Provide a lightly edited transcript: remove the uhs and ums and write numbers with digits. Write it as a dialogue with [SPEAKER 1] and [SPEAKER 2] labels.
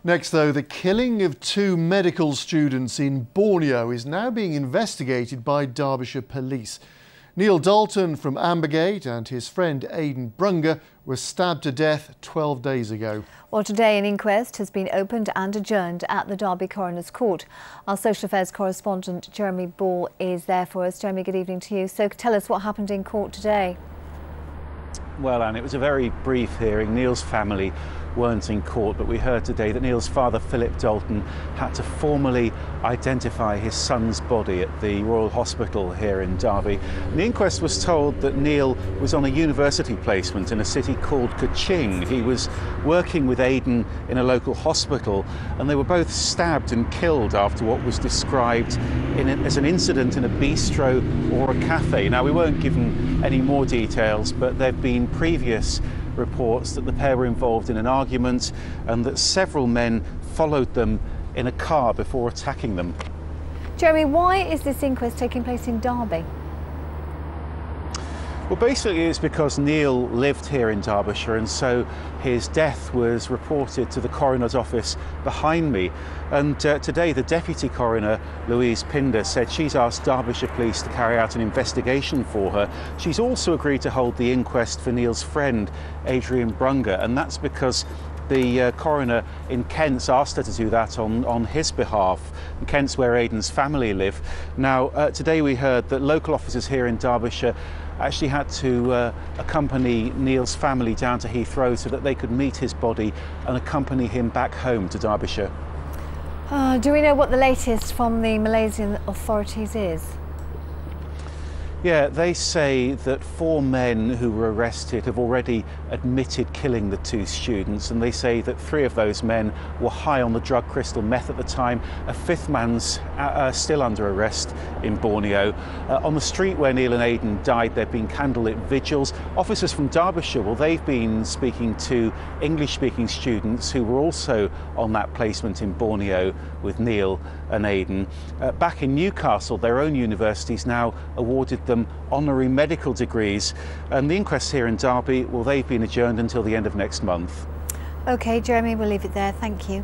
[SPEAKER 1] Next though, the killing of two medical students in Borneo is now being investigated by Derbyshire police. Neil Dalton from Ambergate and his friend Aiden Brunger were stabbed to death 12 days ago.
[SPEAKER 2] Well, today an inquest has been opened and adjourned at the Derby Coroner's Court. Our social affairs correspondent Jeremy Ball is there for us. Jeremy, good evening to you. So tell us what happened in court today.
[SPEAKER 3] Well, Anne, it was a very brief hearing. Neil's family weren't in court, but we heard today that Neil's father, Philip Dalton, had to formally identify his son's body at the Royal Hospital here in Derby. And the inquest was told that Neil was on a university placement in a city called Kuching. He was working with Aiden in a local hospital, and they were both stabbed and killed after what was described as an incident in a bistro or a cafe. Now, we weren't given any more details, but there have been previous reports that the pair were involved in an argument and that several men followed them in a car before attacking them.
[SPEAKER 2] Jeremy, why is this inquest taking place in Derby?
[SPEAKER 3] Well, basically it's because Neil lived here in Derbyshire, and so his death was reported to the coroner's office behind me. And today the Deputy Coroner, Louise Pinder, said she's asked Derbyshire Police to carry out an investigation for her. She's also agreed to hold the inquest for Neil's friend, Aiden Brunger, and that's because the coroner in Kent's asked her to do that on his behalf. Kent's where Aiden's family live. Now, today we heard that local officers here in Derbyshire actually had to accompany Neil's family down to Heathrow so that they could meet his body and accompany him back home to Derbyshire.
[SPEAKER 2] Do we know what the latest from the Malaysian authorities is?
[SPEAKER 3] Yeah, they say that 4 men who were arrested have already admitted killing the 2 students, and they say that 3 of those men were high on the drug crystal meth at the time. A 5th man's still under arrest in Borneo. On the street where Neil and Aiden died, there have been candlelit vigils. Officers from Derbyshire, well, they've been speaking to English-speaking students who were also on that placement in Borneo with Neil and Aiden. Back in Newcastle, their own universities now awarded them honorary medical degrees, and the inquests here in Derby, well, they've been adjourned until the end of next month.
[SPEAKER 2] OK, Jeremy, we'll leave it there. Thank you.